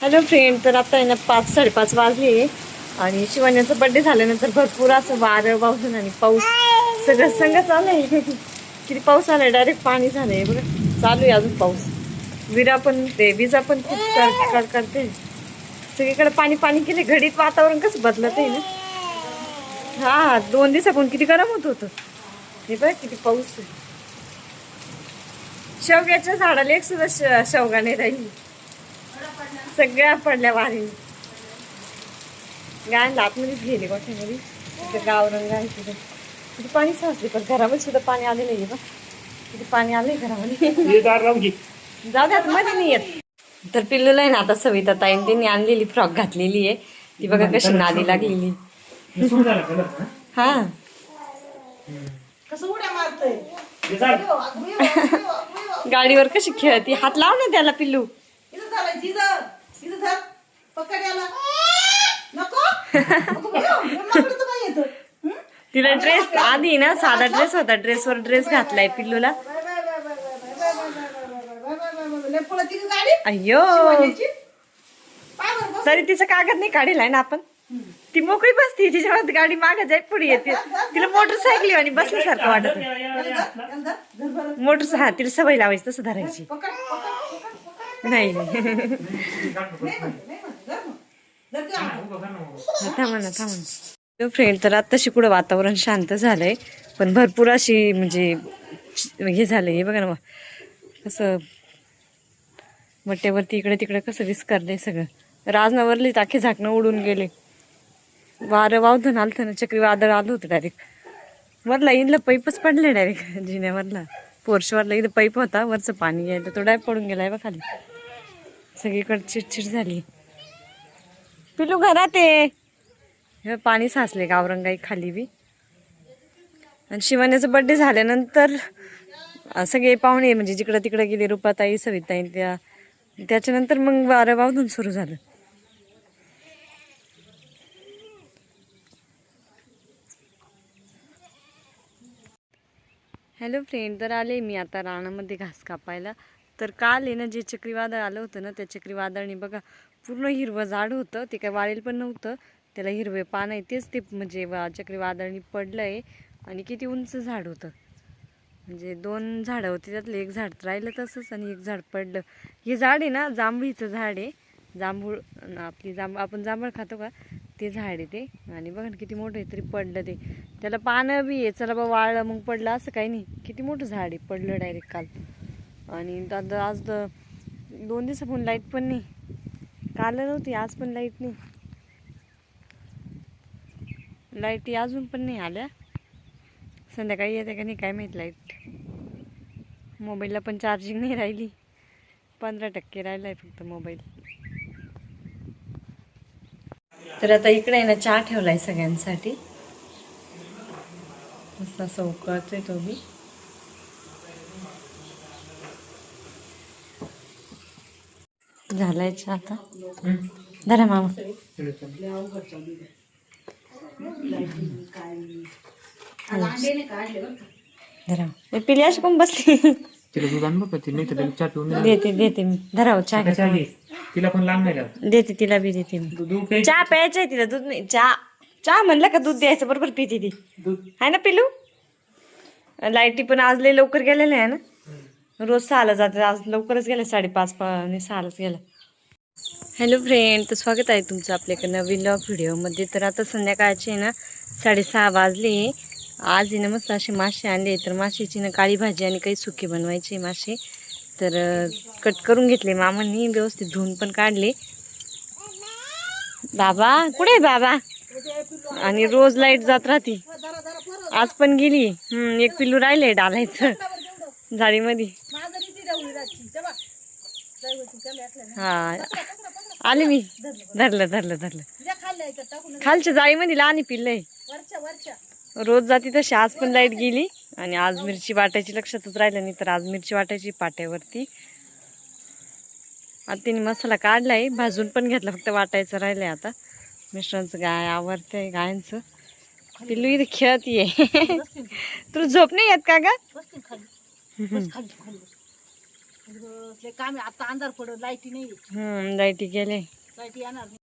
Hello friend, तर आता आहे ना 5-5:30 वाजले आणि शिवान्याचा बर्थडे झाल्यानंतर भरपूर असं वारं वाहून आणि पाऊस सगळं संग चालू आहे. किती पाऊस आलाय, डायरेक्ट पाणी झालंय बघा. चालू आहे अजून पाऊस. विजा पण खूप करते. सगळीकडे पाणी पाणी केले. घडीत वातावरण कसं बदलत आहे ना. हा 2 दिवसापून किती गरम होत होतं. हे बघ किती पाऊस आहे. शेवग्याच्या झाडाला एक सुद्धा शेवगा नाही राहिली. सगळ्या पडल्या वारीने. गाय आतमध्येच गेली गोठ्यामध्ये. तिथं गावरंग आहे तिथं. किती पाणी साचले, पण घरामध्ये सुद्धा पाणी आलेलं आहे बघ. किती पाणी आलंय घरामध्ये. जाऊ द्या मध्ये नाही येत. तर पिल्लूला आहे ना आता सविता ताईने त्यांनी आणलेली फ्रॉक घातलेली आहे. ती बघा कशी नादी लागलेली. हा गाडीवर कशी खेळती. हात लाव ना त्याला पिल्लू. तिला ड्रेस आधी ना साधा ड्रेस होता, ड्रेसवर ड्रेस घातलाय पिल्लूला. अय्यो, तरी तिचं कागद नाही काढलाय ना आपण. ती मोकळी बसती, तिच्या गाडी मागे जाय पुढे येते. तिला मोटरसायकली आणि बसल्यासारखं वाटत. हा तिला सवय लावायची तसं धरायची. नाही थांबा फ्रेंड, तर आत्ताशी कुठं वातावरण शांत झालंय, पण भरपूर अशी म्हणजे हे झालंय बघा ना. कसं मट्ट्यावरती इकडे तिकडे कसं विस्करलंय सगळं. राजनावरली टाके झाकणं उडून गेले. वारं वावधन आलतं ना, चक्रीवादळ आलं होतं डायरेक्ट. वरला इथलं पाईपच पडले डायरेक्ट जिन्यावरला. पोर्शवरला इथं पाईप होता, वरचं पाणी यायला तो डायरेक्ट पडून गेलाय बा खाली. सगळीकडे चिडचिड झाली. पिलू घरात हे पाणी साचले गावरंगाई खाली बी. आणि शिवान्याचा बर्थडे झाल्यानंतर सगळे पाहुणे म्हणजे जिकडं तिकडे गेले, रूपाताई सविताई त्याच्यानंतर मग वारं वावधून सुरू झालं. हॅलो फ्रेंड, तर आले मी आता रानामध्ये घास कापायला. तर काल आहे ना जे चक्रीवादळ आलं होतं ना, त्या चक्रीवादळाने बघा पूर्ण हिरवं झाड होतं. ते काय वाळेल पण नव्हतं, त्याला हिरवे पान आहे तेच ते म्हणजे चक्रीवादळाने पडलं आहे. आणि किती उंच झाड होतं, म्हणजे 2 झाडं होती, त्यातलं एक झाड राहिलं तसंच आणि एक झाड पडलं. हे झाड आहे ना जांभळीचं झाड आहे. जांभूळ आपली आपण जांभळ खातो का, ते झाड आहे ते. आणि बघा ना किती मोठं आहे, तरी पडलं ते. त्याला पानं बी आहे. चला बा वाळलं मग पडलं असं काही नाही. किती मोठं झाड आहे, पडलं डायरेक्ट काल. आणि दादा आज 2 दिवसापून लाईट पण नाही. काल नव्हती, आज पण लाईट नाही. लाईट अजून पण नाही आल्या. संध्याकाळी येते का नाही काय माहीत लाईट. मोबाईलला पण चार्जिंग नाही राहिली, 15% राहिला आहे फक्त मोबाईल. तर आता इकडे आहे ना चहा ठेवलाय सगळ्यांसाठी. मस्त असं उकळतोय तो बी. झालाय चहा आता. धरा मामा. धरा पिली अशी कोण बसली. देते मी. धराव चहा. तिला पण लांब नाही देते, तिला बी देते मी. चहा प्यायचंय तिला, दूध नाही. चहा म्हणलं का दूध द्यायचं, बरोबर पिते ती. आहे ना पिलू. लाईटी पण आज लय लवकर गेलेल्या आहे ना. रोज 6ला जाते, आज लवकरच गेल्या, 5:30 आणि 6लाच गेल्या. हॅलो फ्रेंड, तर स्वागत आहे तुमचं आपल्या एका नवीन व्हिडिओमध्ये. तर आता संध्याकाळचे ना 6:30 वाजले. आज ना मस्त असे मासे आणले. तर माशाची ना काळी भाजी आणि काही सुकी बनवायचे मासे. तर कट करून घेतले मामांनी, व्यवस्थित धुवून पण काढले. बाबा कुठे आहे बाबा. आणि रोज लाईट जात राहते, आज पण गेली. एक पिल्लू राहिले डालायचं झाडीमध्ये. हा आले मी. धरलं खालच्या जाळीमध्ये लहान पिल्ल आहे. रोज जाती तशी, आज पण लाईट गेली. आणि आज मिरची वाटायची लक्षातच राहिलं नाही, तर आज मिरची वाटायची पाट्यावरती. आता तिने मसाला काढलाय, भाजून पण घेतला, फक्त वाटायचं राहिलंय. आता मिस्टरांचं गाय आवडतंय, गायांचं. पिल्लू इथे खेळतीये. तुला झोप नाही येत का ग. काम आहे आता अंधार पडत लाईटी नाही लाईटी गेले लाईटी येणार नाही.